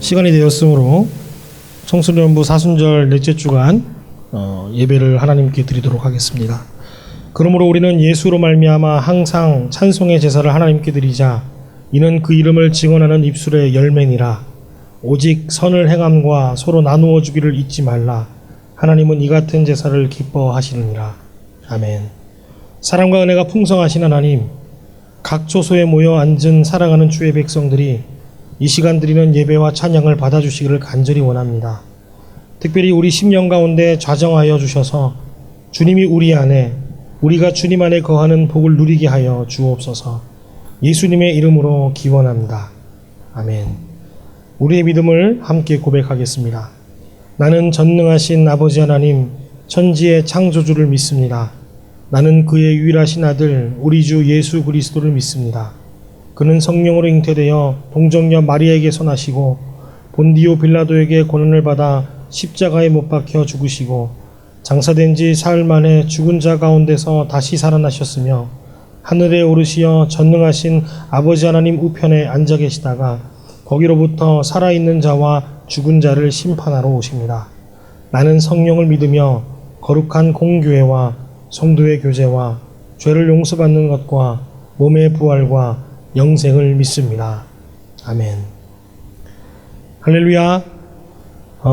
시간이 되었으므로 청소년부 사순절 넷째 주간 예배를 하나님께 드리도록 하겠습니다. 그러므로 우리는 예수로 말미암아 항상 찬송의 제사를 하나님께 드리자. 이는 그 이름을 증언하는 입술의 열매니라. 오직 선을 행함과 서로 나누어 주기를 잊지 말라. 하나님은 이 같은 제사를 기뻐하시느니라. 아멘. 사랑과 은혜가 풍성하신 하나님, 각 초소에 모여 앉은 사랑하는 주의 백성들이 이 시간 드리는 예배와 찬양을 받아주시기를 간절히 원합니다. 특별히 우리 심령 가운데 좌정하여 주셔서 주님이 우리 안에, 우리가 주님 안에 거하는 복을 누리게 하여 주옵소서. 예수님의 이름으로 기원합니다. 아멘. 우리의 믿음을 함께 고백하겠습니다. 나는 전능하신 아버지 하나님, 천지의 창조주를 믿습니다. 나는 그의 유일하신 아들 우리 주 예수 그리스도를 믿습니다. 그는 성령으로 잉태되어 동정녀 마리아에게서 나시고 본디오 빌라도에게 고난을 받아 십자가에 못 박혀 죽으시고 장사된 지 사흘 만에 죽은 자 가운데서 다시 살아나셨으며 하늘에 오르시어 전능하신 아버지 하나님 우편에 앉아 계시다가 거기로부터 살아있는 자와 죽은 자를 심판하러 오십니다. 나는 성령을 믿으며 거룩한 공교회와 성도의 교제와 죄를 용서받는 것과 몸의 부활과 영생을 믿습니다. 아멘. 할렐루야.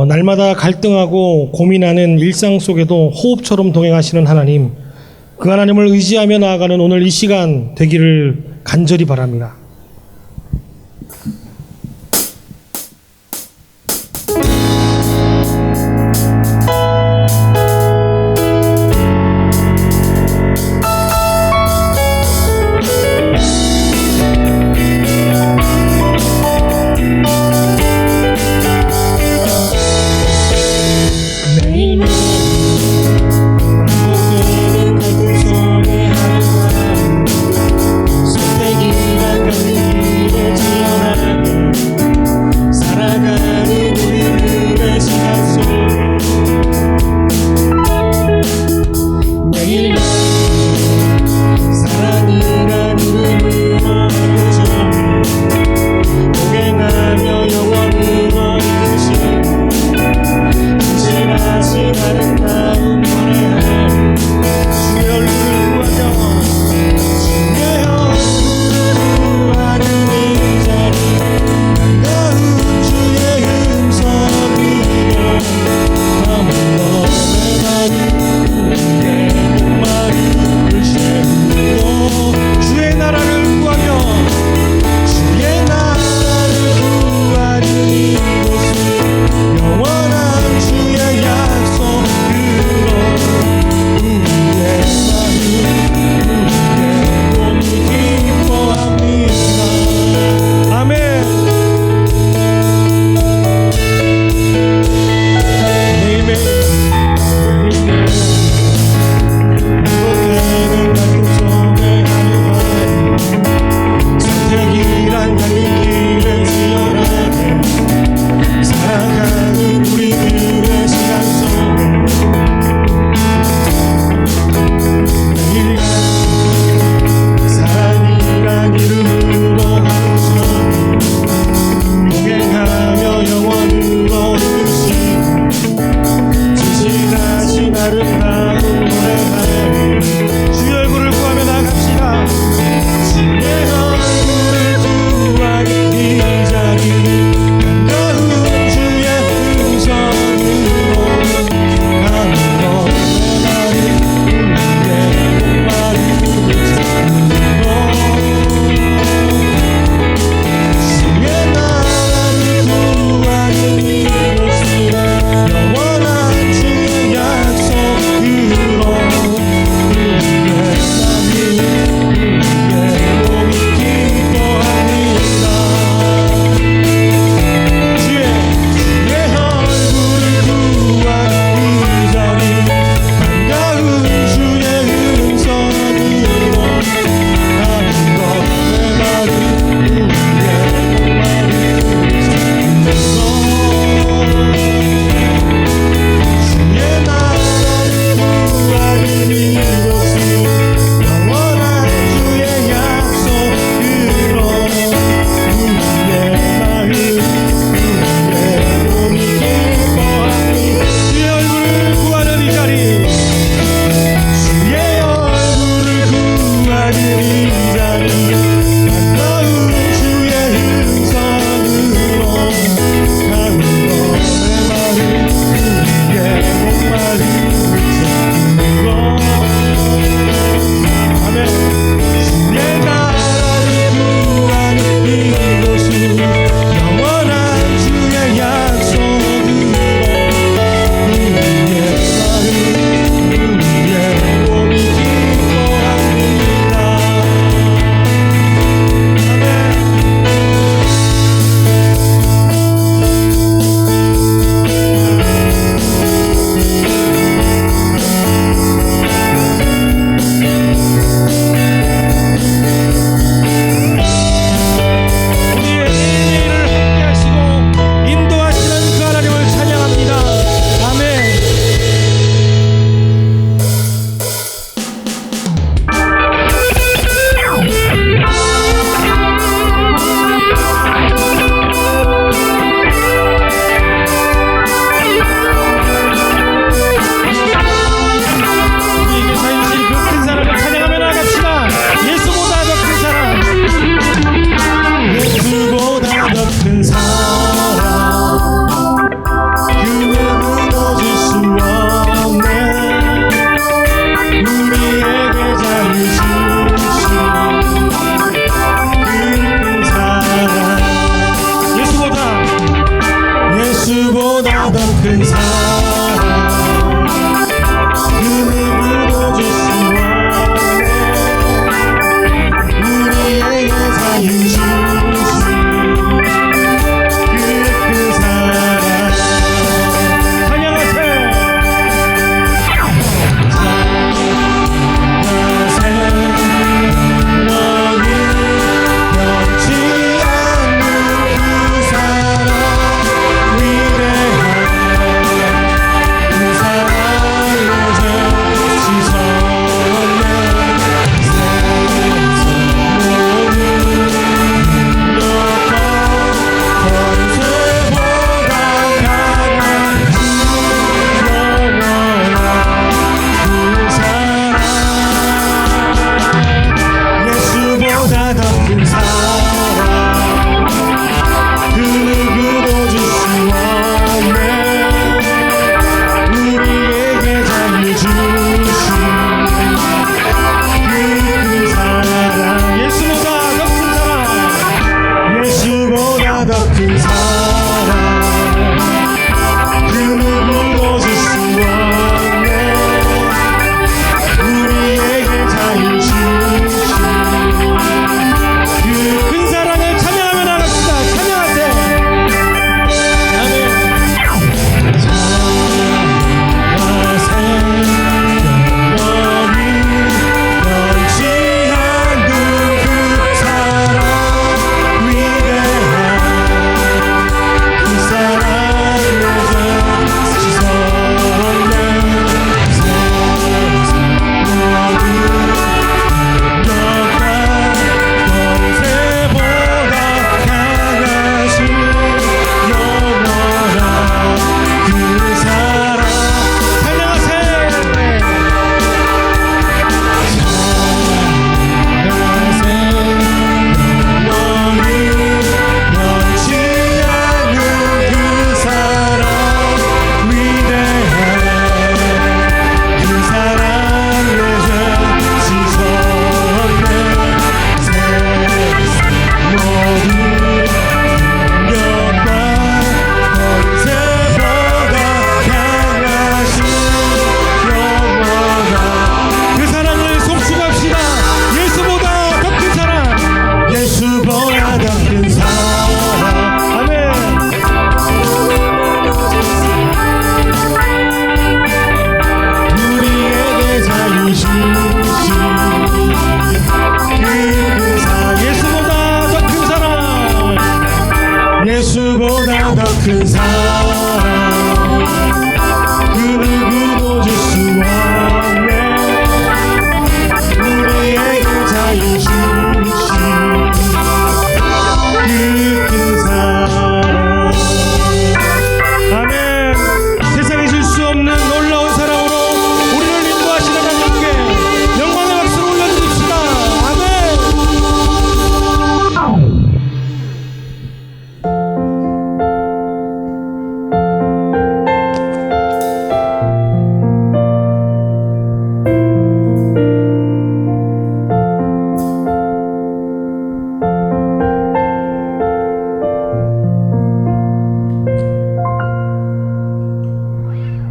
날마다 갈등하고 고민하는 일상 속에도 호흡처럼 동행하시는 하나님, 그 하나님을 의지하며 나아가는 오늘 이 시간 되기를 간절히 바랍니다. 선택이란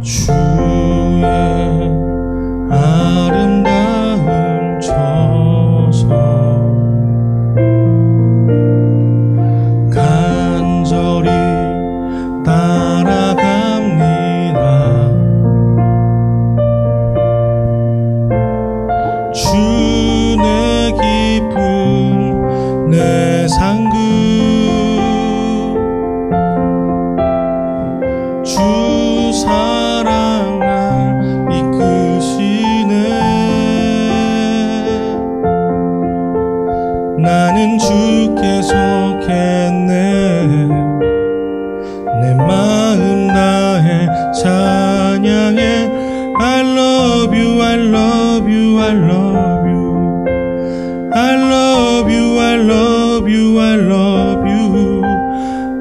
주의 아름다운 저서 간절히 따라갑니다. 주 내 기쁨 내 상급 주 사랑을 이끄시네. 나는 주께 속했네. 내 마음 다해 찬양해. I love you, I love you, I love you. I love you, I love you, I love you.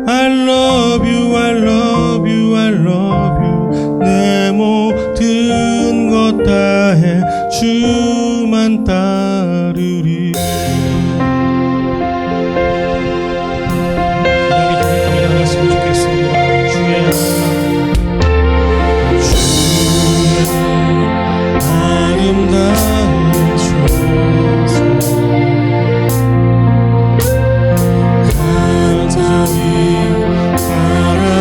I love you, I love you, I love you. 내 모든 것 다해 주만 따르리. 여기 고백하며 나갔으면 좋겠습니다. 주의 아름다운 저서 간절히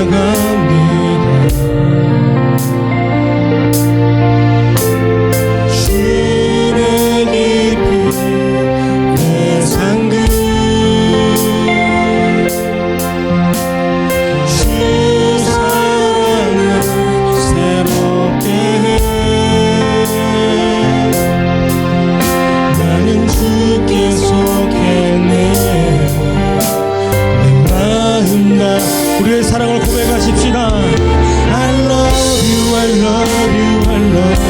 따라갑니다. 주의 깊이 내 상급 주 사랑을 새롭게 해. 나는 주께 속했네. 내 마음 다 우리의 사랑을 고백하십시다. I love you, I love you, I love you.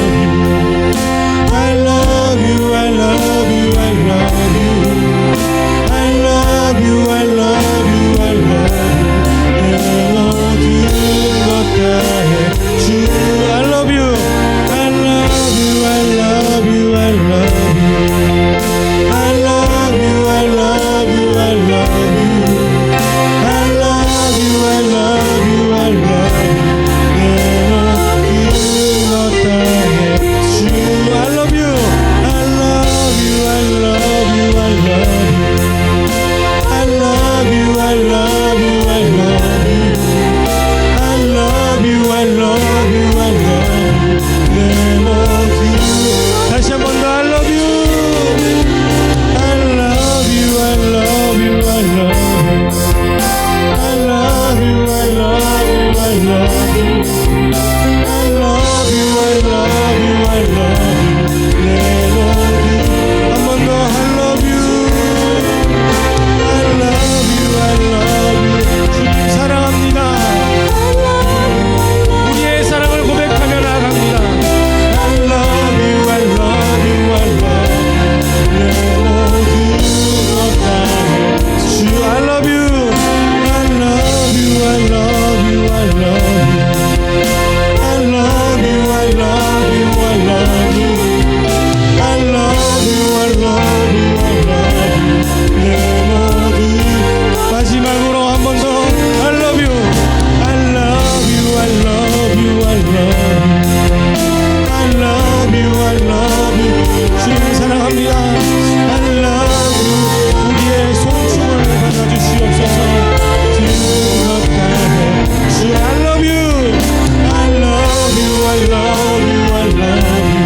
I love you, I love you, I love you. I love you, I love you, I love you. 내 모든 것 다해 주 I love you, I love you, I love you, I love you. I love you, I love you, I love you. I love you, I love you, I love you. 내 모든 것 다해 주 I love you, I love you, I love you, I love you. I love you, I love you, I love you. I love you, I love you, I love you. 내 모든 다시 한 번 더 I love you. I love you, I love you, I love you. I love you, I love you, I love you. I love you, I love you, I love you. 내 모든 한 번 더 I love you. I love you, I love you. 주님 사랑합니다. 우리의 사랑을 고백하며 나아갑니다. I love you, I love you, I love you. 내 모든 것 다해 주 I love you, I love you, I love you, I love you. I love you, I love you, I love you. I love you, I love you, I love you. 내 모든 마지막으로 한 번 더 I love you, I love you, I love you, I love you. I love you, I love you. 주님 사랑합니다. I love you. 우리의 송축을 받아주시옵소서. 것 다해 주 I love you, I love you, I love you, I love you.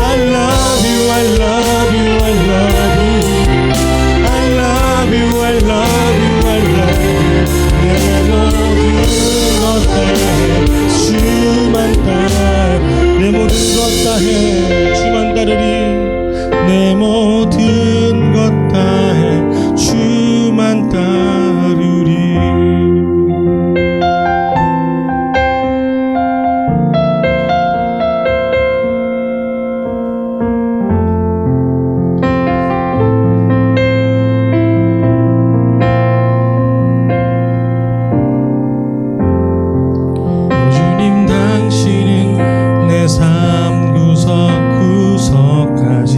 I love you, I love you, I love you. I love you, I love you, I love you. 내 모든 것 다해 주만 따르리. 내 모든 것 다해 주만 따르리. 내 모든 것 다해 주만 따르리. 주님 당신은 내 삶 구석구석까지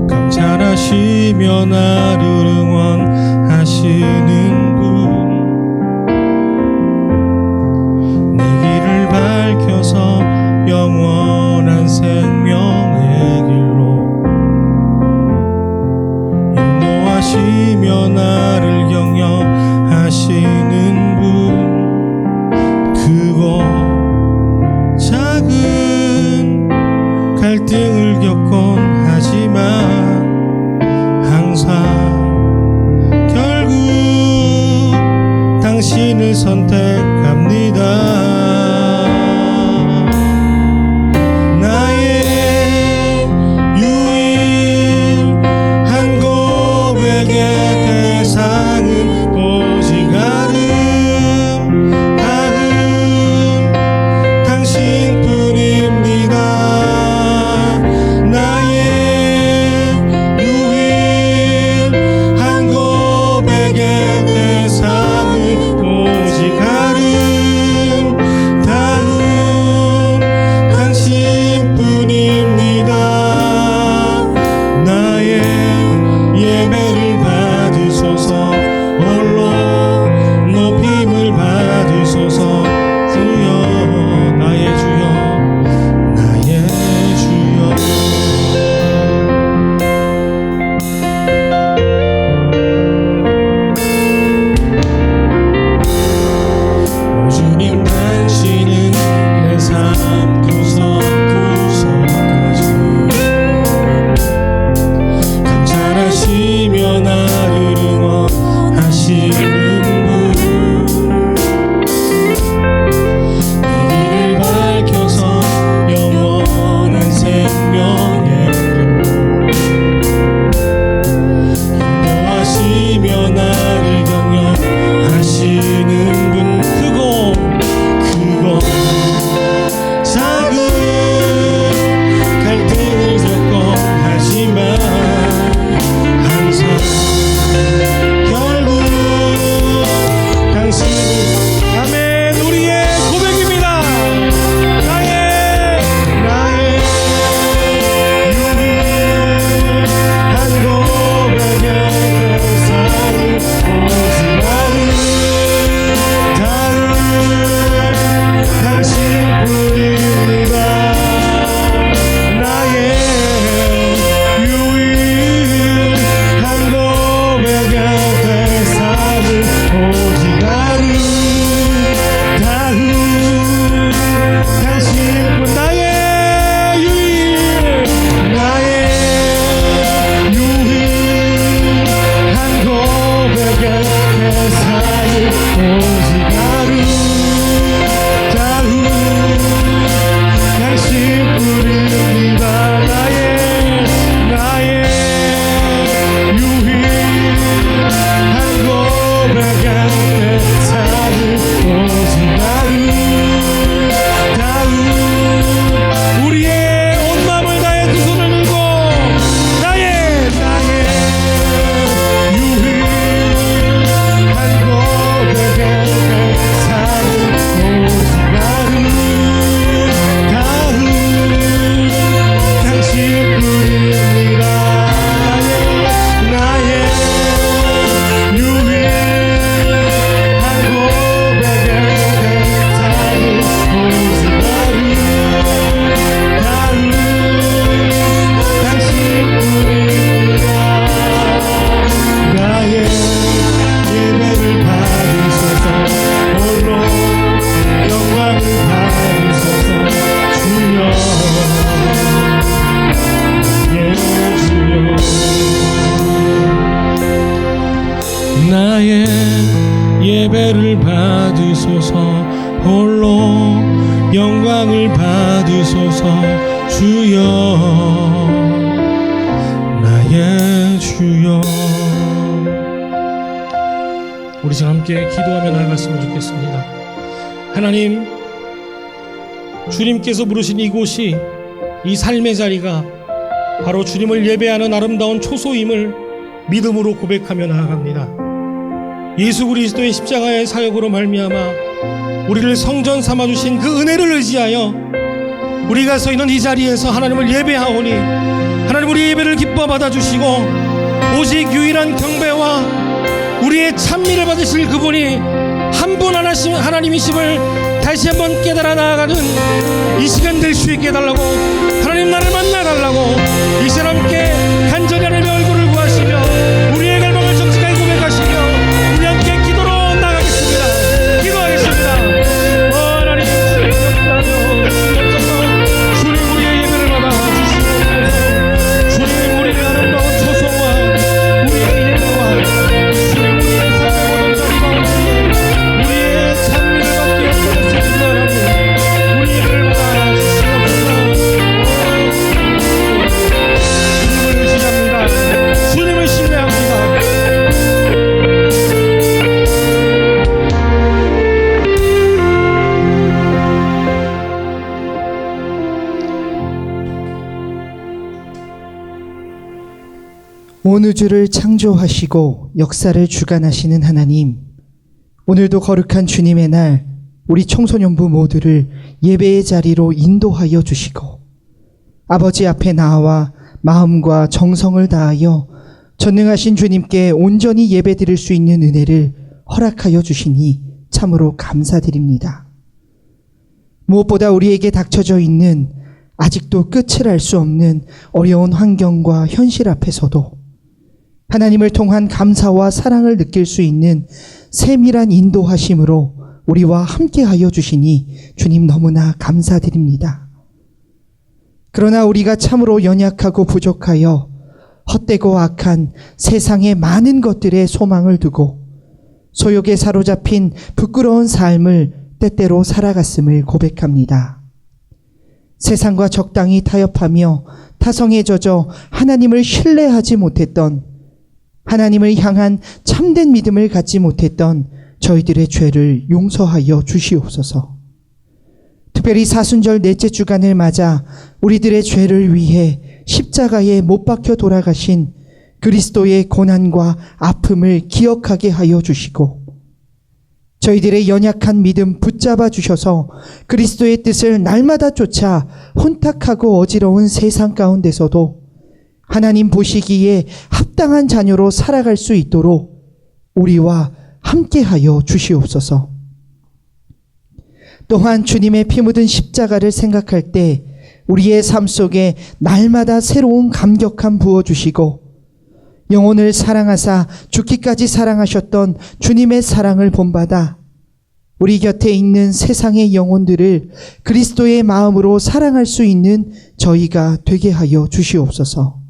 감찰하시며 나를 응원하시는 분. 영원한 생명의 길로 인도하시며 나를 경영하시는 분, 크고 작은 갈등을 겪곤 하지만 항상 결국 당신을 선택합니다. 예배를 받으소서 홀로 영광을 받으소서 주여 나의 주여. 우리 지금 함께 기도하며 나아갔으면 좋겠습니다. 하나님, 주님께서 부르신 이곳이, 이 삶의 자리가 바로 주님을 예배하는 아름다운 초소임을 믿음으로 고백하며 나아갑니다. 예수 그리스도의 십자가의 사역으로 말미암아 우리를 성전 삼아주신 그 은혜를 의지하여 우리가 서 있는 이 자리에서 하나님을 예배하오니 하나님 우리 예배를 기뻐 받아주시고 오직 유일한 경배와 우리의 찬미를 받으실 그분이 한 분하신 하나님이심을 다시 한번 깨달아 나아가는 이 시간 될 수 있게 해달라고, 하나님 나를 만나달라고 이 시간 함께 간절히 하나님의 얼굴을 구하시며 우리의 갈망을 정직하게 고백하시며 우리 함께 기도로 나가겠습니다. 기도하겠습니다. 하나님 주님 역사하며 주시옵소서. 주님 우리의 예배를 받아 주시옵소서. 주님 우리의 아름다운 초성과 우리의 예배와 주님 우리의 삶의 모든 자리 가운데 우리의 찬미를 받게 하시옵소서. 하나님 우리 예배를 받아 주시옵소서. 주님을 의지합니다. 주님을 신뢰합니다. 온 우주를 창조하시고 역사를 주관하시는 하나님, 오늘도 거룩한 주님의 날 우리 청소년부 모두를 예배의 자리로 인도하여 주시고 아버지 앞에 나와 마음과 정성을 다하여 전능하신 주님께 온전히 예배드릴 수 있는 은혜를 허락하여 주시니 참으로 감사드립니다. 무엇보다 우리에게 닥쳐져 있는 아직도 끝을 알 수 없는 어려운 환경과 현실 앞에서도 하나님을 통한 감사와 사랑을 느낄 수 있는 세밀한 인도하심으로 우리와 함께하여 주시니 주님 너무나 감사드립니다. 그러나 우리가 참으로 연약하고 부족하여 헛되고 악한 세상의 많은 것들에 소망을 두고 소욕에 사로잡힌 부끄러운 삶을 때때로 살아갔음을 고백합니다. 세상과 적당히 타협하며 타성에 젖어 하나님을 신뢰하지 못했던, 하나님을 향한 참된 믿음을 갖지 못했던 저희들의 죄를 용서하여 주시옵소서. 특별히 사순절 넷째 주간을 맞아 우리들의 죄를 위해 십자가에 못 박혀 돌아가신 그리스도의 고난과 아픔을 기억하게 하여 주시고 저희들의 연약한 믿음 붙잡아 주셔서 그리스도의 뜻을 날마다 쫓아 혼탁하고 어지러운 세상 가운데서도 하나님 보시기에 합당한 자녀로 살아갈 수 있도록 우리와 함께하여 주시옵소서. 또한 주님의 피 묻은 십자가를 생각할 때 우리의 삶 속에 날마다 새로운 감격함 부어주시고 영혼을 사랑하사 죽기까지 사랑하셨던 주님의 사랑을 본받아 우리 곁에 있는 세상의 영혼들을 그리스도의 마음으로 사랑할 수 있는 저희가 되게 하여 주시옵소서.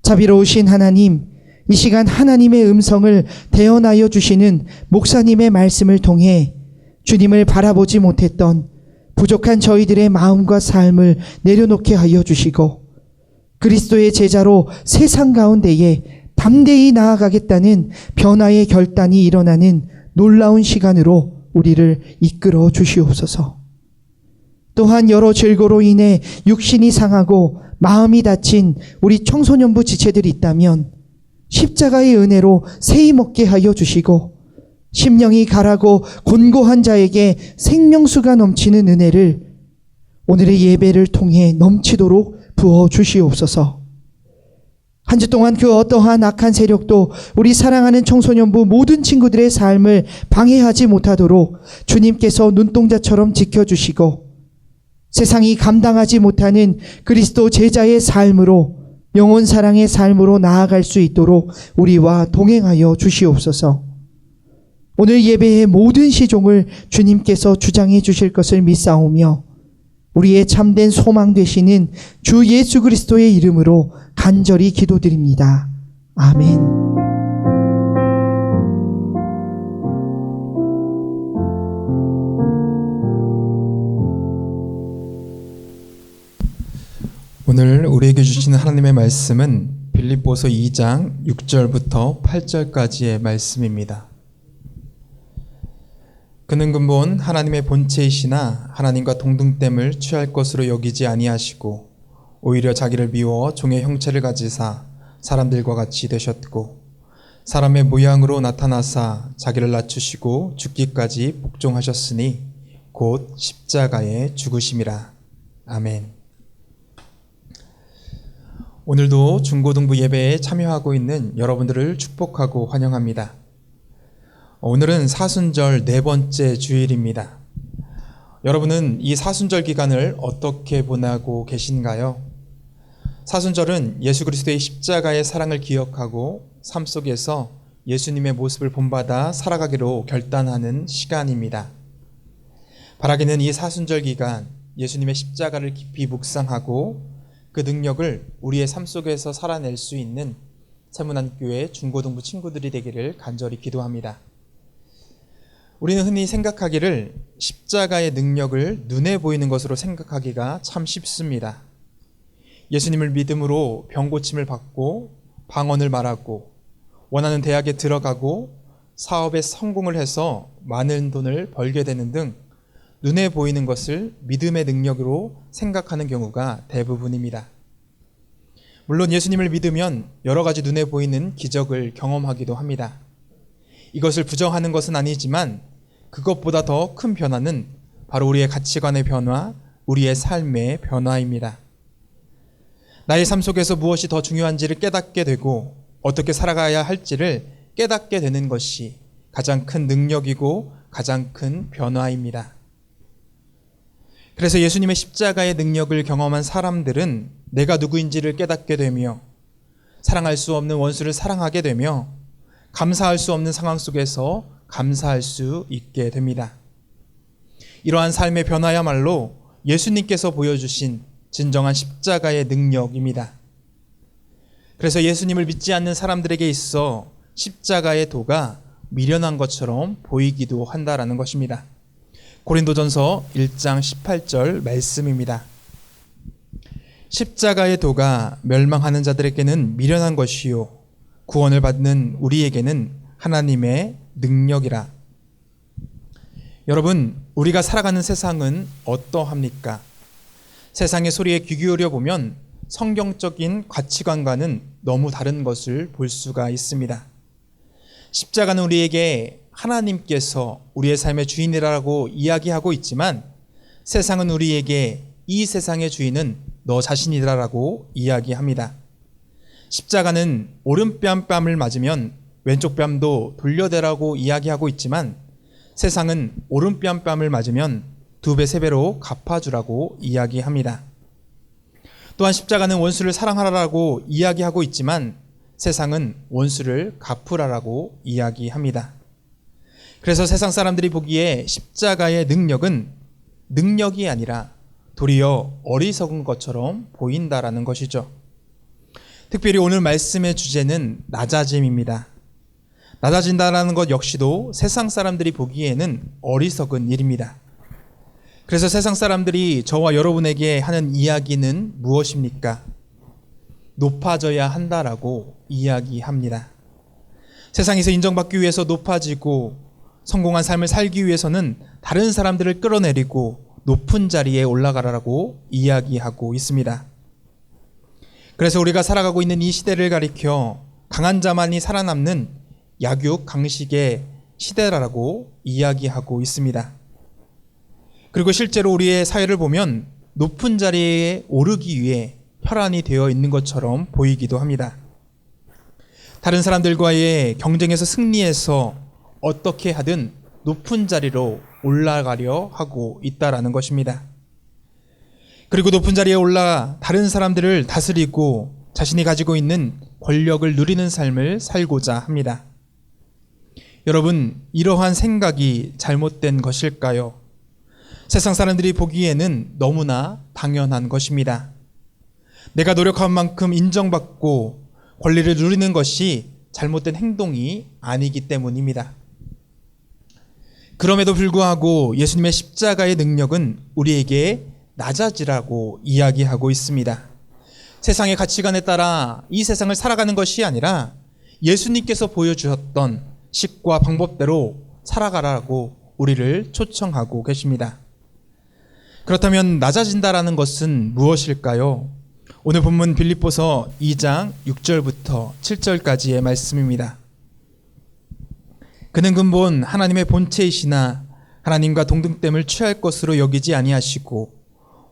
자비로우신 하나님, 이 시간 하나님의 음성을 대언하여 주시는 목사님의 말씀을 통해 주님을 바라보지 못했던 부족한 저희들의 마음과 삶을 내려놓게 하여 주시고 그리스도의 제자로 세상 가운데에 담대히 나아가겠다는 변화의 결단이 일어나는 놀라운 시간으로 우리를 이끌어 주시옵소서. 또한 여러 질고로 인해 육신이 상하고 마음이 다친 우리 청소년부 지체들이 있다면 십자가의 은혜로 세이 먹게 하여 주시고 심령이 가라고 곤고한 자에게 생명수가 넘치는 은혜를 오늘의 예배를 통해 넘치도록 부어 주시옵소서. 한 주 동안 그 어떠한 악한 세력도 우리 사랑하는 청소년부 모든 친구들의 삶을 방해하지 못하도록 주님께서 눈동자처럼 지켜주시고 세상이 감당하지 못하는 그리스도 제자의 삶으로 영혼 사랑의 삶으로 나아갈 수 있도록 우리와 동행하여 주시옵소서. 오늘 예배의 모든 시종을 주님께서 주장해 주실 것을 믿사오며 우리의 참된 소망 되시는 주 예수 그리스도의 이름으로 간절히 기도드립니다. 아멘. 오늘 우리에게 주시는 하나님의 말씀은 빌립보서 2장 6절부터 8절까지의 말씀입니다. 그는 근본 하나님의 본체이시나 하나님과 동등됨을 취할 것으로 여기지 아니하시고 오히려 자기를 비워 종의 형체를 가지사 사람들과 같이 되셨고 사람의 모양으로 나타나사 자기를 낮추시고 죽기까지 복종하셨으니 곧 십자가에 죽으심이라. 아멘. 오늘도 중고등부 예배에 참여하고 있는 여러분들을 축복하고 환영합니다. 오늘은 사순절 네 번째 주일입니다. 여러분은 이 사순절 기간을 어떻게 보내고 계신가요? 사순절은 예수 그리스도의 십자가의 사랑을 기억하고 삶 속에서 예수님의 모습을 본받아 살아가기로 결단하는 시간입니다. 바라기는 이 사순절 기간 예수님의 십자가를 깊이 묵상하고 그 능력을 우리의 삶 속에서 살아낼 수 있는 세문안교회 중고등부 친구들이 되기를 간절히 기도합니다. 우리는 흔히 생각하기를 십자가의 능력을 눈에 보이는 것으로 생각하기가 참 쉽습니다. 예수님을 믿음으로 병고침을 받고 방언을 말하고 원하는 대학에 들어가고 사업에 성공을 해서 많은 돈을 벌게 되는 등 눈에 보이는 것을 믿음의 능력으로 생각하는 경우가 대부분입니다. 물론 예수님을 믿으면 여러 가지 눈에 보이는 기적을 경험하기도 합니다. 이것을 부정하는 것은 아니지만 그것보다 더 큰 변화는 바로 우리의 가치관의 변화, 우리의 삶의 변화입니다. 나의 삶 속에서 무엇이 더 중요한지를 깨닫게 되고 어떻게 살아가야 할지를 깨닫게 되는 것이 가장 큰 능력이고 가장 큰 변화입니다. 그래서 예수님의 십자가의 능력을 경험한 사람들은 내가 누구인지를 깨닫게 되며 사랑할 수 없는 원수를 사랑하게 되며 감사할 수 없는 상황 속에서 감사할 수 있게 됩니다. 이러한 삶의 변화야말로 예수님께서 보여주신 진정한 십자가의 능력입니다. 그래서 예수님을 믿지 않는 사람들에게 있어 십자가의 도가 미련한 것처럼 보이기도 한다라는 것입니다. 고린도전서 1장 18절 말씀입니다. 십자가의 도가 멸망하는 자들에게는 미련한 것이요 구원을 받는 우리에게는 하나님의 능력이라. 여러분, 우리가 살아가는 세상은 어떠합니까? 세상의 소리에 귀 기울여 보면 성경적인 가치관과는 너무 다른 것을 볼 수가 있습니다. 십자가는 우리에게 하나님께서 우리의 삶의 주인이라고 이야기하고 있지만 세상은 우리에게 이 세상의 주인은 너 자신이라고 이야기합니다. 십자가는 오른뺨 뺨을 맞으면 왼쪽 뺨도 돌려대라고 이야기하고 있지만 세상은 오른뺨 뺨을 맞으면 2배, 3배로 갚아주라고 이야기합니다. 또한 십자가는 원수를 사랑하라고 이야기하고 있지만 세상은 원수를 갚으라라고 이야기합니다. 그래서 세상 사람들이 보기에 십자가의 능력은 능력이 아니라 도리어 어리석은 것처럼 보인다라는 것이죠. 특별히 오늘 말씀의 주제는 낮아짐입니다. 낮아진다라는 것 역시도 세상 사람들이 보기에는 어리석은 일입니다. 그래서 세상 사람들이 저와 여러분에게 하는 이야기는 무엇입니까? 높아져야 한다라고 이야기합니다. 세상에서 인정받기 위해서 높아지고 성공한 삶을 살기 위해서는 다른 사람들을 끌어내리고 높은 자리에 올라가라고 이야기하고 있습니다. 그래서 우리가 살아가고 있는 이 시대를 가리켜 강한 자만이 살아남는 약육 강식의 시대라고 이야기하고 있습니다. 그리고 실제로 우리의 사회를 보면 높은 자리에 오르기 위해 혈안이 되어 있는 것처럼 보이기도 합니다. 다른 사람들과의 경쟁에서 승리해서 어떻게 하든 높은 자리로 올라가려 하고 있다라는 것입니다. 그리고 높은 자리에 올라 다른 사람들을 다스리고 자신이 가지고 있는 권력을 누리는 삶을 살고자 합니다. 여러분, 이러한 생각이 잘못된 것일까요? 세상 사람들이 보기에는 너무나 당연한 것입니다. 내가 노력한 만큼 인정받고 권리를 누리는 것이 잘못된 행동이 아니기 때문입니다. 그럼에도 불구하고 예수님의 십자가의 능력은 우리에게 낮아지라고 이야기하고 있습니다. 세상의 가치관에 따라 이 세상을 살아가는 것이 아니라 예수님께서 보여주셨던 식과 방법대로 살아가라고 우리를 초청하고 계십니다. 그렇다면 낮아진다라는 것은 무엇일까요? 오늘 본문 빌립보서 2장 6절부터 7절까지의 말씀입니다. 그는 근본 하나님의 본체이시나 하나님과 동등됨을 취할 것으로 여기지 아니하시고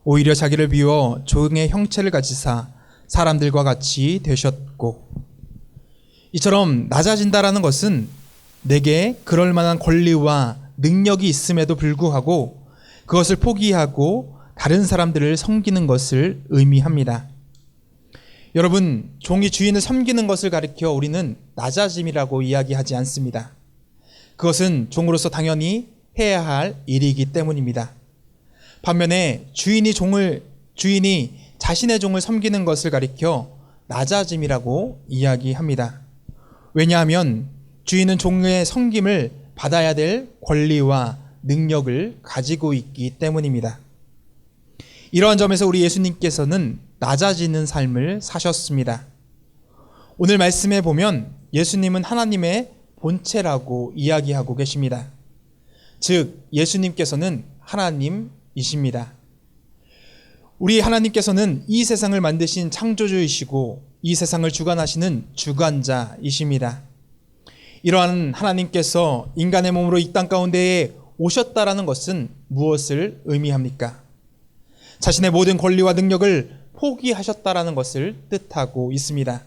오히려 자기를 비워 종의 형체를 가지사 사람들과 같이 되셨고. 이처럼 낮아진다라는 것은 내게 그럴 만한 권리와 능력이 있음에도 불구하고 그것을 포기하고 다른 사람들을 섬기는 것을 의미합니다. 여러분, 종이 주인을 섬기는 것을 가리켜 우리는 낮아짐이라고 이야기하지 않습니다. 그것은 종으로서 당연히 해야 할 일이기 때문입니다. 반면에 주인이 자신의 종을 섬기는 것을 가리켜 낮아짐이라고 이야기합니다. 왜냐하면 주인은 종의 섬김을 받아야 될 권리와 능력을 가지고 있기 때문입니다. 이러한 점에서 우리 예수님께서는 낮아지는 삶을 사셨습니다. 오늘 말씀에 보면 예수님은 하나님의 본체라고 이야기하고 계십니다. 즉, 예수님께서는 하나님이십니다. 우리 하나님께서는 이 세상을 만드신 창조주이시고 이 세상을 주관하시는 주관자이십니다. 이러한 하나님께서 인간의 몸으로 이 땅 가운데에 오셨다라는 것은 무엇을 의미합니까? 자신의 모든 권리와 능력을 포기하셨다라는 것을 뜻하고 있습니다.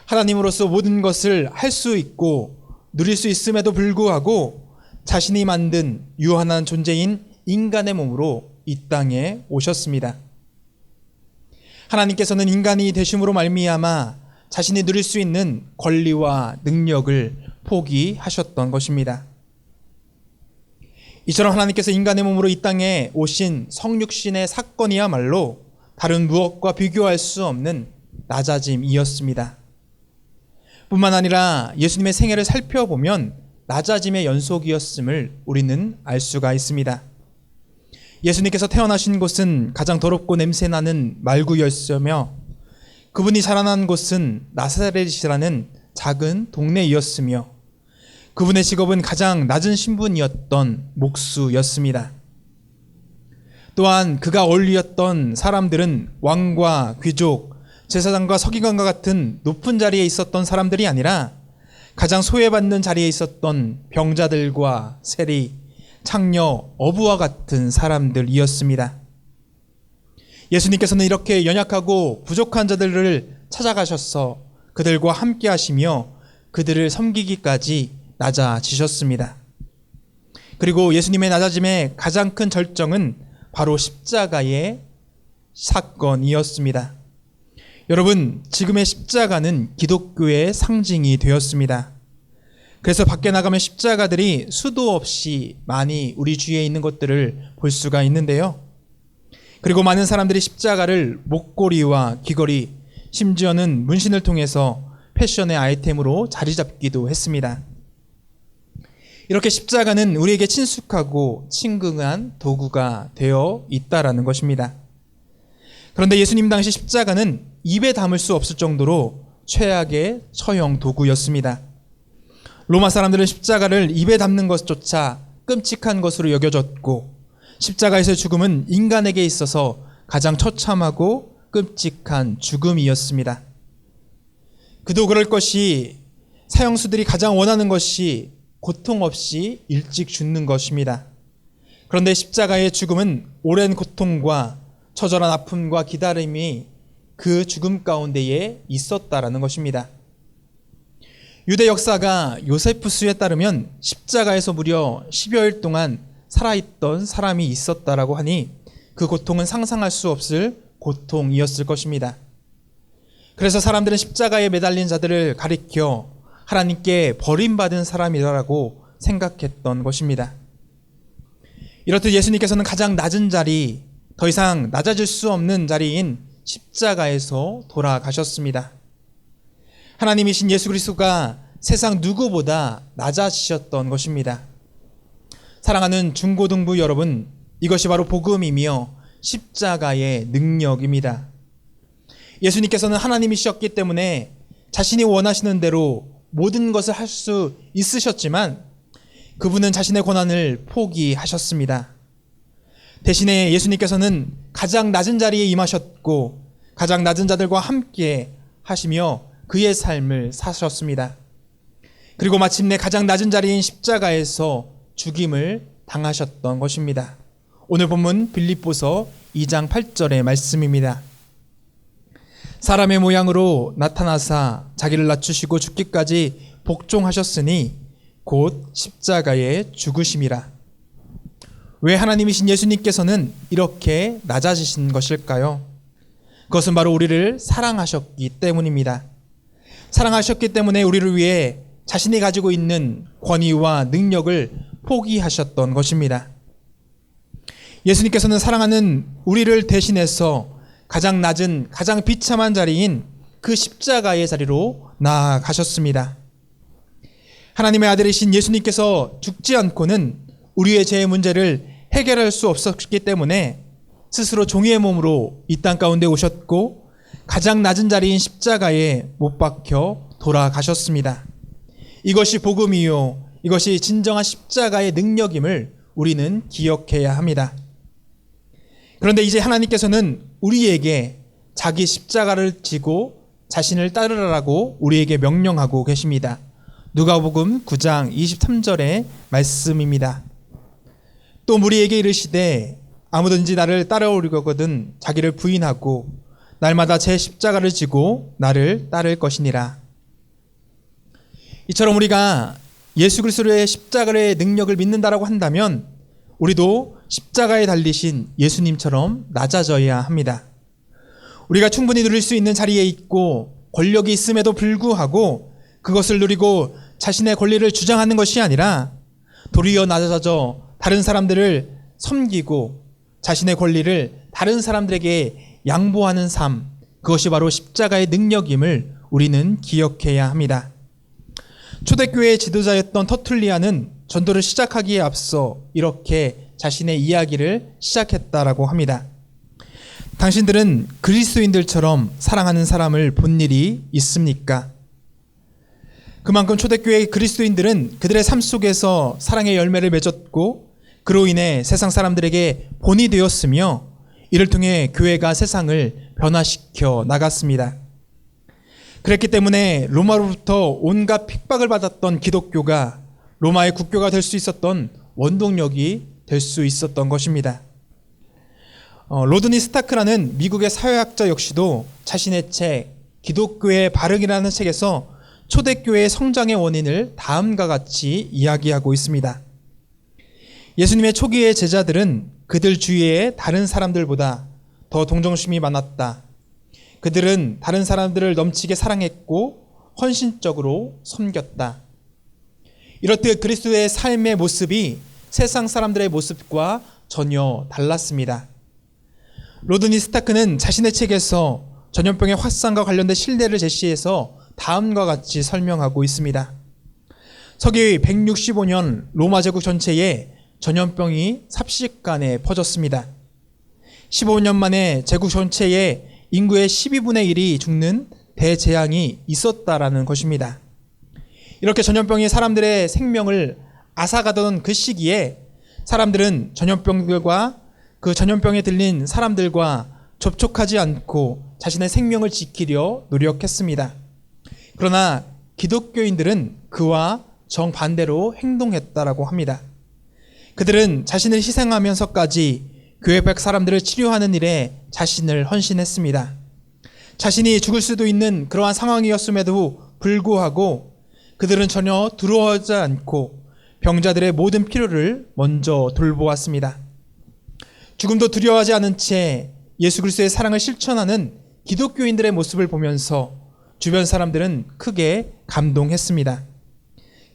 하나님으로서 모든 것을 할 수 있고 누릴 수 있음에도 불구하고 자신이 만든 유한한 존재인 인간의 몸으로 이 땅에 오셨습니다. 하나님께서는 인간이 되심으로 말미암아 자신이 누릴 수 있는 권리와 능력을 포기하셨던 것입니다. 이처럼 하나님께서 인간의 몸으로 이 땅에 오신 성육신의 사건이야말로 다른 무엇과 비교할 수 없는 낮아짐이었습니다. 뿐만 아니라 예수님의 생애를 살펴보면 낮아짐의 연속이었음을 우리는 알 수가 있습니다. 예수님께서 태어나신 곳은 가장 더럽고 냄새나는 말구였으며 그분이 자라난 곳은 나사렛이라는 작은 동네이었으며 그분의 직업은 가장 낮은 신분이었던 목수였습니다. 또한 그가 어울렸던 사람들은 왕과 귀족, 제사장과 서기관과 같은 높은 자리에 있었던 사람들이 아니라 가장 소외받는 자리에 있었던 병자들과 세리, 창녀, 어부와 같은 사람들이었습니다. 예수님께서는 이렇게 연약하고 부족한 자들을 찾아가셔서 그들과 함께 하시며 그들을 섬기기까지 낮아지셨습니다. 그리고 예수님의 낮아짐의 가장 큰 절정은 바로 십자가의 사건이었습니다. 여러분, 지금의 십자가는 기독교의 상징이 되었습니다. 그래서 밖에 나가면 십자가들이 수도 없이 많이 우리 주위에 있는 것들을 볼 수가 있는데요. 그리고 많은 사람들이 십자가를 목걸이와 귀걸이, 심지어는 문신을 통해서 패션의 아이템으로 자리 잡기도 했습니다. 이렇게 십자가는 우리에게 친숙하고 친근한 도구가 되어 있다라는 것입니다. 그런데 예수님 당시 십자가는 입에 담을 수 없을 정도로 최악의 처형 도구였습니다. 로마 사람들은 십자가를 입에 담는 것조차 끔찍한 것으로 여겨졌고 십자가에서의 죽음은 인간에게 있어서 가장 처참하고 끔찍한 죽음이었습니다. 그도 그럴 것이 사형수들이 가장 원하는 것이 고통 없이 일찍 죽는 것입니다. 그런데 십자가의 죽음은 오랜 고통과 처절한 아픔과 기다림이 그 죽음 가운데에 있었다라는 것입니다. 유대 역사가 요세푸스에 따르면 십자가에서 무려 10여일 동안 살아있던 사람이 있었다라고 하니 그 고통은 상상할 수 없을 고통이었을 것입니다. 그래서 사람들은 십자가에 매달린 자들을 가리켜 하나님께 버림받은 사람이라고 생각했던 것입니다. 이렇듯 예수님께서는 가장 낮은 자리, 더 이상 낮아질 수 없는 자리인 십자가에서 돌아가셨습니다. 하나님이신 예수 그리스도가 세상 누구보다 낮아지셨던 것입니다. 사랑하는 중고등부 여러분, 이것이 바로 복음이며 십자가의 능력입니다. 예수님께서는 하나님이셨기 때문에 자신이 원하시는 대로 모든 것을 할 수 있으셨지만 그분은 자신의 권한을 포기하셨습니다. 대신에 예수님께서는 가장 낮은 자리에 임하셨고 가장 낮은 자들과 함께 하시며 그의 삶을 사셨습니다. 그리고 마침내 가장 낮은 자리인 십자가에서 죽임을 당하셨던 것입니다. 오늘 본문 빌립보서 2장 8절의 말씀입니다. 사람의 모양으로 나타나사 자기를 낮추시고 죽기까지 복종하셨으니 곧 십자가의 죽으심이라. 왜 하나님이신 예수님께서는 이렇게 낮아지신 것일까요? 그것은 바로 우리를 사랑하셨기 때문입니다. 사랑하셨기 때문에 우리를 위해 자신이 가지고 있는 권위와 능력을 포기하셨던 것입니다. 예수님께서는 사랑하는 우리를 대신해서 가장 낮은, 가장 비참한 자리인 그 십자가의 자리로 나아가셨습니다. 하나님의 아들이신 예수님께서 죽지 않고는 우리의 죄의 문제를 해결할 수 없었기 때문에 스스로 종의 몸으로 이 땅 가운데 오셨고 가장 낮은 자리인 십자가에 못 박혀 돌아가셨습니다. 이것이 복음이요, 이것이 진정한 십자가의 능력임을 우리는 기억해야 합니다. 그런데 이제 하나님께서는 우리에게 자기 십자가를 지고 자신을 따르라고 우리에게 명령하고 계십니다. 누가복음 9장 23절의 말씀입니다. 또 우리에게 이르시되 아무든지 나를 따라오려거든 자기를 부인하고 날마다 제 십자가를 지고 나를 따를 것이니라. 이처럼 우리가 예수 그리스도의 십자가의 능력을 믿는다라고 한다면 우리도 십자가에 달리신 예수님처럼 낮아져야 합니다. 우리가 충분히 누릴 수 있는 자리에 있고 권력이 있음에도 불구하고 그것을 누리고 자신의 권리를 주장하는 것이 아니라 도리어 낮아져 다른 사람들을 섬기고 자신의 권리를 다른 사람들에게 양보하는 삶, 그것이 바로 십자가의 능력임을 우리는 기억해야 합니다. 초대교회의 지도자였던 터툴리안은 전도를 시작하기에 앞서 이렇게 자신의 이야기를 시작했다라고 합니다. 당신들은 그리스도인들처럼 사랑하는 사람을 본 일이 있습니까? 그만큼 초대교회의 그리스도인들은 그들의 삶 속에서 사랑의 열매를 맺었고 그로 인해 세상 사람들에게 본이 되었으며 이를 통해 교회가 세상을 변화시켜 나갔습니다. 그랬기 때문에 로마로부터 온갖 핍박을 받았던 기독교가 로마의 국교가 될 수 있었던 원동력이 될 수 있었던 것입니다. 로드니 스타크라는 미국의 사회학자 역시도 자신의 책 기독교의 발흥이라는 책에서 초대교회의 성장의 원인을 다음과 같이 이야기하고 있습니다. 예수님의 초기의 제자들은 그들 주위에 다른 사람들보다 더 동정심이 많았다. 그들은 다른 사람들을 넘치게 사랑했고 헌신적으로 섬겼다. 이렇듯 그리스도의 삶의 모습이 세상 사람들의 모습과 전혀 달랐습니다. 로드니 스타크는 자신의 책에서 전염병의 확산과 관련된 신뢰를 제시해서 다음과 같이 설명하고 있습니다. 서기 165년 로마 제국 전체에 전염병이 삽시간에 퍼졌습니다. 15년 만에 제국 전체에 인구의 12분의 1이 죽는 대재앙이 있었다라는 것입니다. 이렇게 전염병이 사람들의 생명을 앗아가던 그 시기에 사람들은 전염병들과 그 전염병에 들린 사람들과 접촉하지 않고 자신의 생명을 지키려 노력했습니다. 그러나 기독교인들은 그와 정반대로 행동했다라고 합니다. 그들은 자신을 희생하면서까지 교회 밖 사람들을 치료하는 일에 자신을 헌신했습니다. 자신이 죽을 수도 있는 그러한 상황이었음에도 불구하고 그들은 전혀 두려워하지 않고 병자들의 모든 필요를 먼저 돌보았습니다. 죽음도 두려워하지 않은 채 예수 그리스도의 사랑을 실천하는 기독교인들의 모습을 보면서 주변 사람들은 크게 감동했습니다.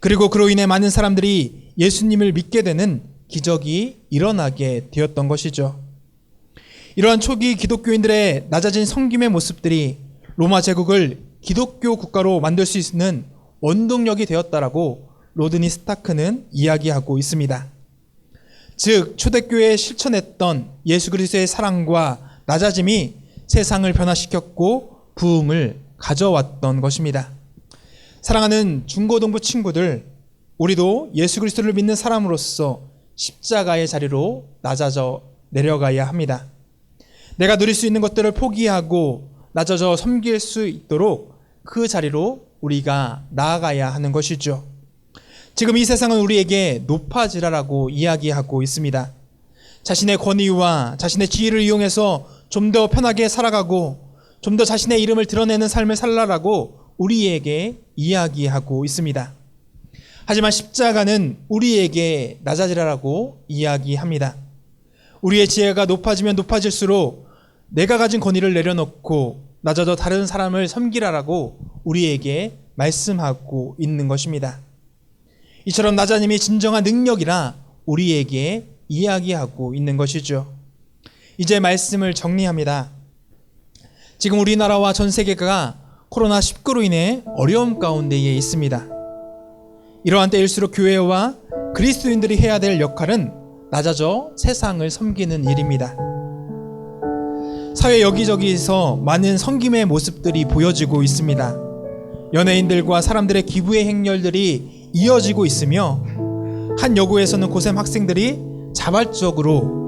그리고 그로 인해 많은 사람들이 예수님을 믿게 되는 기적이 일어나게 되었던 것이죠. 이러한 초기 기독교인들의 낮아진 섬김의 모습들이 로마 제국을 기독교 국가로 만들 수 있는 원동력이 되었다라고 로드니 스타크는 이야기하고 있습니다. 즉 초대교회에 실천했던 예수 그리스도의 사랑과 낮아짐이 세상을 변화시켰고 부흥을 가져왔던 것입니다. 사랑하는 중고등부 친구들, 우리도 예수 그리스도를 믿는 사람으로서 십자가의 자리로 낮아져 내려가야 합니다. 내가 누릴 수 있는 것들을 포기하고 낮아져 섬길 수 있도록 그 자리로 우리가 나아가야 하는 것이죠. 지금 이 세상은 우리에게 높아지라라고 이야기하고 있습니다. 자신의 권위와 자신의 지위를 이용해서 좀 더 편하게 살아가고 좀 더 자신의 이름을 드러내는 삶을 살라라고 우리에게 이야기하고 있습니다. 하지만 십자가는 우리에게 낮아지라고 이야기합니다. 우리의 지혜가 높아지면 높아질수록 내가 가진 권위를 내려놓고 낮아져 다른 사람을 섬기라라고 우리에게 말씀하고 있는 것입니다. 이처럼 낮아짐이 진정한 능력이라 우리에게 이야기하고 있는 것이죠. 이제 말씀을 정리합니다. 지금 우리나라와 전 세계가 코로나19로 인해 어려움 가운데에 있습니다. 이러한 때일수록 교회와 그리스도인들이 해야 될 역할은 낮아져 세상을 섬기는 일입니다. 사회 여기저기에서 많은 섬김의 모습들이 보여지고 있습니다. 연예인들과 사람들의 기부의 행렬들이 이어지고 있으며 한 여고에서는 고3 학생들이 자발적으로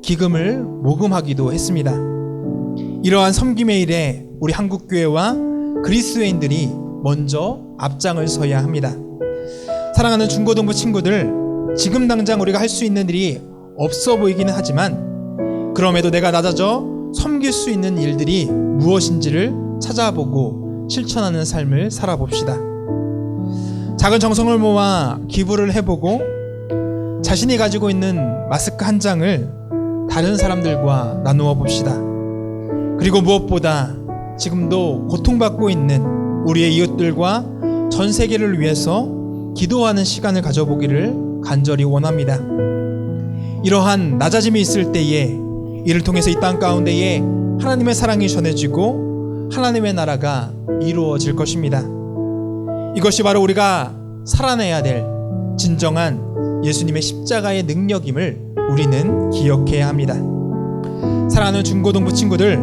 기금을 모금하기도 했습니다. 이러한 섬김의 일에 우리 한국교회와 그리스도인들이 먼저 앞장을 서야 합니다. 사랑하는 중고등부 친구들, 지금 당장 우리가 할 수 있는 일이 없어 보이기는 하지만 그럼에도 내가 낮아져 섬길 수 있는 일들이 무엇인지를 찾아보고 실천하는 삶을 살아봅시다. 작은 정성을 모아 기부를 해보고 자신이 가지고 있는 마스크 한 장을 다른 사람들과 나누어 봅시다. 그리고 무엇보다 지금도 고통받고 있는 우리의 이웃들과 전 세계를 위해서 기도하는 시간을 가져보기를 간절히 원합니다. 이러한 낮아짐이 있을 때에 이를 통해서 이 땅 가운데에 하나님의 사랑이 전해지고 하나님의 나라가 이루어질 것입니다. 이것이 바로 우리가 살아내야 될 진정한 예수님의 십자가의 능력임을 우리는 기억해야 합니다. 사랑하는 중고등부 친구들,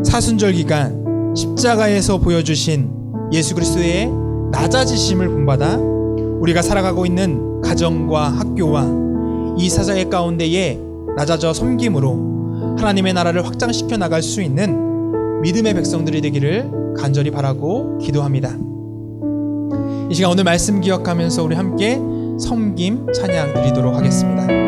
사순절 기간 십자가에서 보여주신 예수 그리스도의 낮아지심을 본받아 우리가 살아가고 있는 가정과 학교와 이 사회 가운데에 낮아져 섬김으로 하나님의 나라를 확장시켜 나갈 수 있는 믿음의 백성들이 되기를 간절히 바라고 기도합니다. 이 시간 오늘 말씀 기억하면서 우리 함께 섬김 찬양 드리도록 하겠습니다.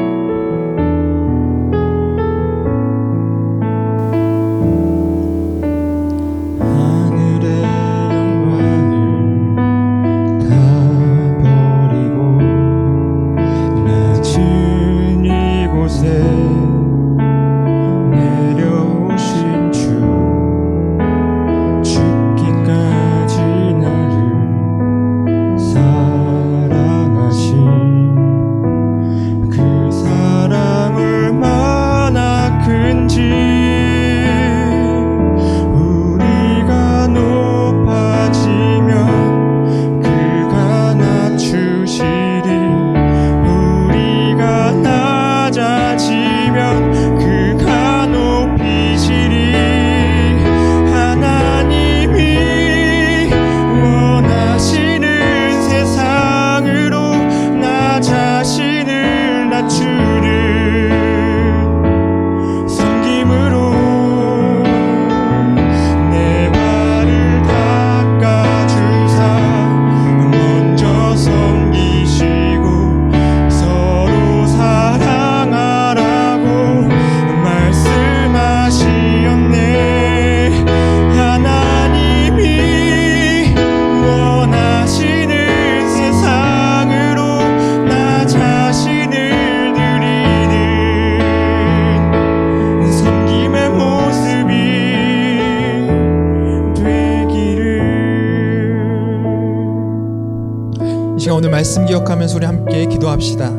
오늘 말씀 기억하면서 우리 함께 기도합시다.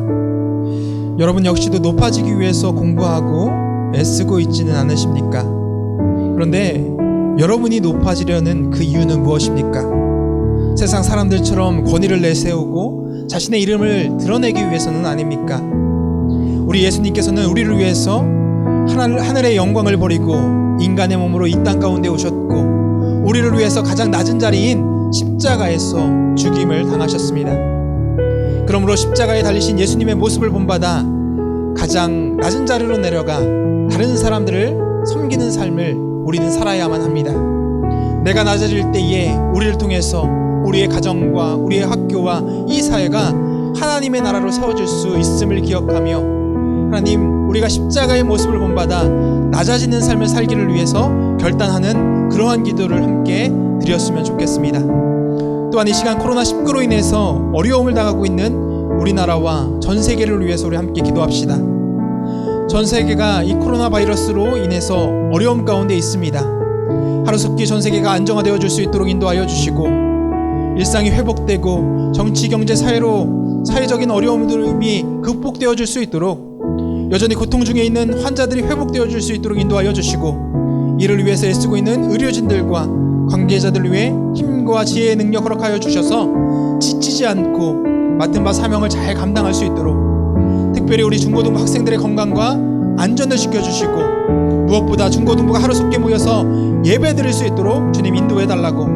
여러분 역시도 높아지기 위해서 공부하고 애쓰고 있지는 않으십니까? 그런데 여러분이 높아지려는 그 이유는 무엇입니까? 세상 사람들처럼 권위를 내세우고 자신의 이름을 드러내기 위해서는 아닙니까? 우리 예수님께서는 우리를 위해서 하늘의 영광을 버리고 인간의 몸으로 이 땅 가운데 오셨고 우리를 위해서 가장 낮은 자리인 십자가에서 죽임을 당하셨습니다. 그러므로 십자가에 달리신 예수님의 모습을 본받아 가장 낮은 자리로 내려가 다른 사람들을 섬기는 삶을 우리는 살아야만 합니다. 내가 낮아질 때에 우리를 통해서 우리의 가정과 우리의 학교와 이 사회가 하나님의 나라로 세워질 수 있음을 기억하며 하나님, 우리가 십자가의 모습을 본받아 낮아지는 삶을 살기를 위해서 결단하는 그러한 기도를 함께 드렸으면 좋겠습니다. 또한 이 시간 코로나19로 인해서 어려움을 당하고 있는 우리나라와 전 세계를 위해서 우리 함께 기도합시다. 전 세계가 이 코로나 바이러스로 인해서 어려움 가운데 있습니다. 하루속히 전 세계가 안정화되어 줄 수 있도록 인도하여 주시고, 일상이 회복되고 정치, 경제, 사회적인 어려움이 극복되어 줄 수 있도록, 여전히 고통 중에 있는 환자들이 회복되어 줄 수 있도록 인도하여 주시고, 이를 위해서 애쓰고 있는 의료진들과 관계자들을 위해 힘과 지혜의 능력 허락하여 주셔서 지치지 않고 맡은 바 사명을 잘 감당할 수 있도록, 특별히 우리 중고등부 학생들의 건강과 안전을 지켜주시고, 무엇보다 중고등부가 하루속히 모여서 예배 드릴 수 있도록 주님 인도해달라고,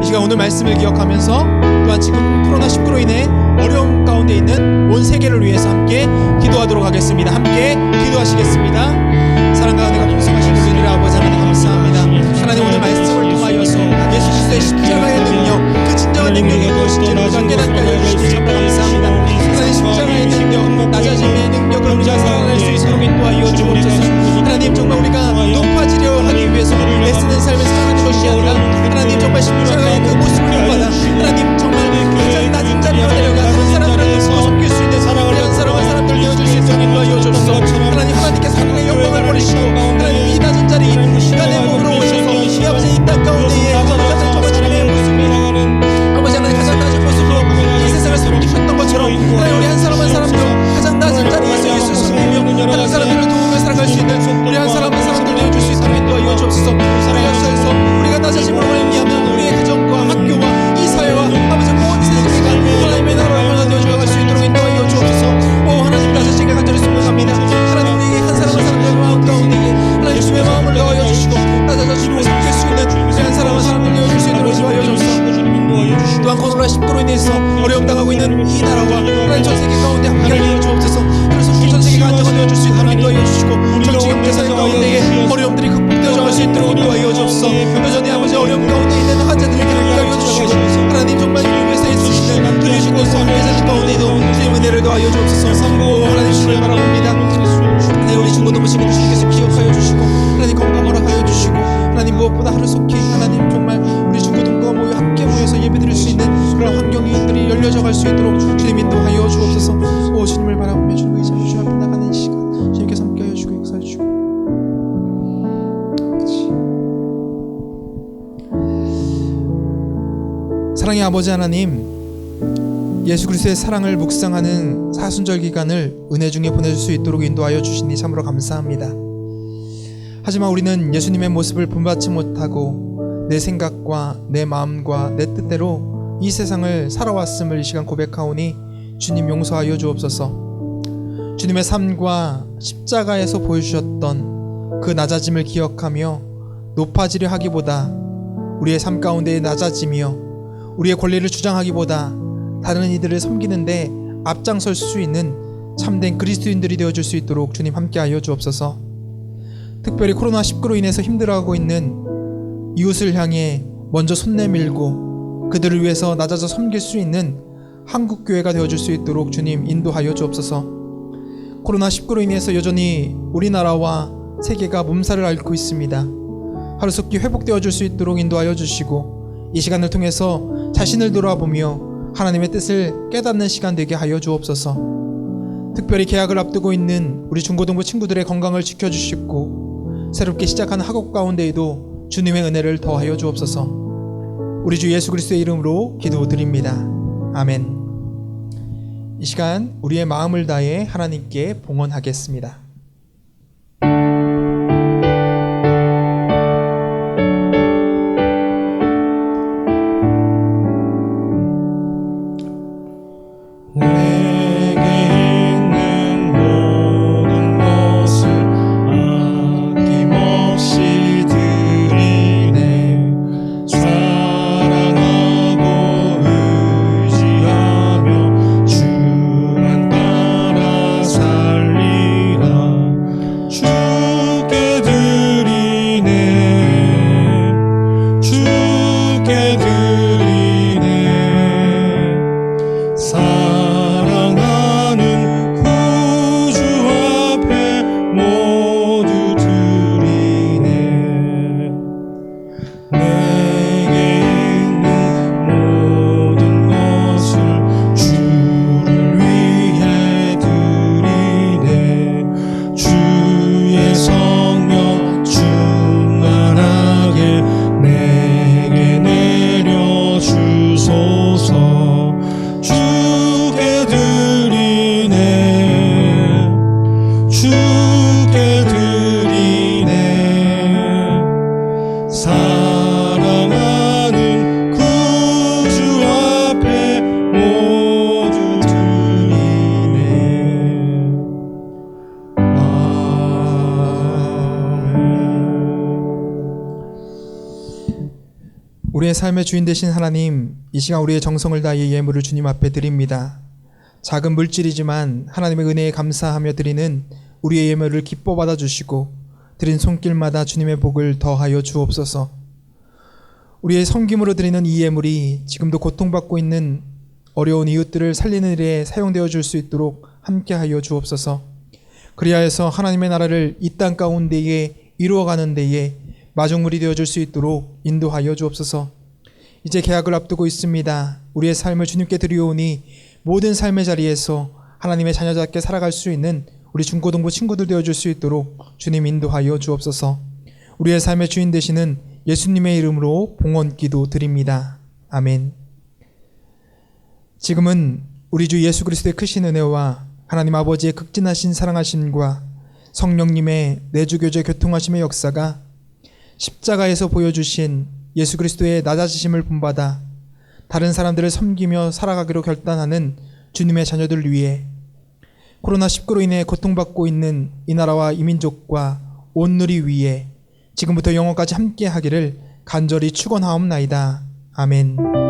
이 시간 오늘 말씀을 기억하면서 또한 지금 코로나19로 인해 어려움 가운데 있는 온 세계를 위해서 함께 기도하도록 하겠습니다. 함께 기도하시겠습니다. 사랑과 은혜가 풍성하신 우리 아버지 하나님 감사합니다. 하나님 오늘 말씀을 통하여서 예수 그리스도의 십자가의 능력, 그 진정한 능력이 무엇인지를 우리가 깨닫게 하여 주시니 참 감사합니다. 하나님 십자가의 능력, 낮아짐의 능력을 우리가 살아낼 수 있도록 인도하여 주옵소서. 하나님 정말 우리가 높아지려 하기 위해서 애쓰는 삶을 살아가는 것이 아니라, 하나님 정말 십자가의 그 모습을 본받아 하나님 정말 가장 낮은 자리로 내려가 다른 사람들을 돕고 섬길 수 있는 그런 사랑한 사람들 되어줄 수 있도록 인도하여 주옵소서. 하나님 하나님께서 하늘의 영광을 버리시고 하나님 이 낮은 자리 인간의 몸으로 오셔서 이 아버지 이 땅 가운데에 가장 정말 주님의 모습을 아버지 하나님 가장 낮은 모습으로 이 세상을 섬기셨던 것처럼, 하나님 우리 한 사람 한 사람도 가장 낮은 자리에서 예수를 섬기며 다른 사람들을 도우며 살아갈 수 있는 우리 한 사람 한 사람들 되어줄 수 있도록 인도하여 주옵소서. 우리 역사에서 우리가 낮아짐으로 말미암아 우리의 가정과 학교와 이 사회와 아버지 온 세계가 하나님의 나라로 변화되어 갈 수 있도록 인도하여 주옵소서. 오 하나님 낮아지게 간절히 소망합니다. 하나님 우리 한 사람 한 사람들의 마음 가운데에 하나님 주의 마음을 넣어여 주시고 낮아져 주님을 섬길 수 있는 우리 한 사람 한 사람들 되어줄 수 있도록 인도하여 주옵소서. 또한 코로나19로 인해서 어려움 당하고 있는 이 나라와 하나님 전 세계 가운데 함께 하여 주옵소서. 그래서 전 세계가 안정화되어 줄 수 있도록 인도하여 주시고, 정치 경제 사회 가운데에 어려움들이 극복되어 갈 수 있도록 인도하여 주옵소서. 여전히 아버지 어려움 가운데 있는 환자들에게 함께 하여 주시고, 하나님 정말 이를 위해서 애쓰시는 의료진과 관계자들 가운데도 주님 은혜를 더하여 주옵소서. 오 하나님 주를 바라봅니다. 네, 우리 중고등부 친구들 주님께서 기억하여 주시고 하나님 건강 허락하여 주시고, 하나님 무엇보다 하루속히 하나님 정말 우리 중고등부가 모여 함께 모여서 예배드릴 수 있는 그런 환경들이 열려져 갈 수 있도록 주님 인도하여 주옵소서. 오 주님을 바라보며 주님 의지하며 주 앞에 나가는 시간 주님께서 함께 하여 주시고 역사해 주시고. 사랑의 아버지 하나님, 예수 그리스도의 사랑을 묵상하는 사순절 기간을 은혜 중에 보내줄 수 있도록 인도하여 주시니 참으로 감사합니다. 하지만 우리는 예수님의 모습을 본받지 못하고 내 생각과 내 마음과 내 뜻대로 이 세상을 살아왔음을 이 시간 고백하오니 주님 용서하여 주옵소서. 주님의 삶과 십자가에서 보여주셨던 그 낮아짐을 기억하며 높아지려 하기보다 우리의 삶 가운데 낮아지며 우리의 권리를 주장하기보다 다른 이들을 섬기는데 앞장설 수 있는 참된 그리스도인들이 되어줄 수 있도록 주님 함께하여 주옵소서. 특별히 코로나19로 인해서 힘들어하고 있는 이웃을 향해 먼저 손 내밀고 그들을 위해서 낮아져 섬길 수 있는 한국교회가 되어줄 수 있도록 주님 인도하여 주옵소서. 코로나19로 인해서 여전히 우리나라와 세계가 몸살을 앓고 있습니다. 하루속히 회복되어줄 수 있도록 인도하여 주시고, 이 시간을 통해서 자신을 돌아보며 하나님의 뜻을 깨닫는 시간 되게 하여 주옵소서. 특별히 개학을 앞두고 있는 우리 중고등부 친구들의 건강을 지켜주시고, 새롭게 시작하는 학업 가운데에도 주님의 은혜를 더하여 주옵소서. 우리 주 예수 그리스도의 이름으로 기도드립니다. 아멘. 이 시간 우리의 마음을 다해 하나님께 봉헌하겠습니다. 살리라 우리의 삶의 주인 되신 하나님, 이 시간 우리의 정성을 다해 예물을 주님 앞에 드립니다. 작은 물질이지만 하나님의 은혜에 감사하며 드리는 우리의 예물을 기뻐 받아주시고 드린 손길마다 주님의 복을 더하여 주옵소서. 우리의 섬김으로 드리는 이 예물이 지금도 고통받고 있는 어려운 이웃들을 살리는 일에 사용되어 줄 수 있도록 함께하여 주옵소서. 그리하여서 하나님의 나라를 이 땅 가운데에 이루어가는 데에 마중물이 되어줄 수 있도록 인도하여 주옵소서. 이제 개학을 앞두고 있습니다. 우리의 삶을 주님께 드리오니 모든 삶의 자리에서 하나님의 자녀답게 살아갈 수 있는 우리 중고등부 친구들 되어줄 수 있도록 주님 인도하여 주옵소서. 우리의 삶의 주인 되시는 예수님의 이름으로 봉헌기도 드립니다. 아멘. 지금은 우리 주 예수 그리스도의 크신 은혜와 하나님 아버지의 극진하신 사랑하심과 성령님의 내주교제 교통하심의 역사가 십자가에서 보여주신 예수 그리스도의 낮아지심을 본받아 다른 사람들을 섬기며 살아가기로 결단하는 주님의 자녀들 위해 코로나19로 인해 고통받고 있는 이 나라와 이 민족과 온 누리 위에 지금부터 영원까지 함께 하기를 간절히 축원하옵나이다. 아멘.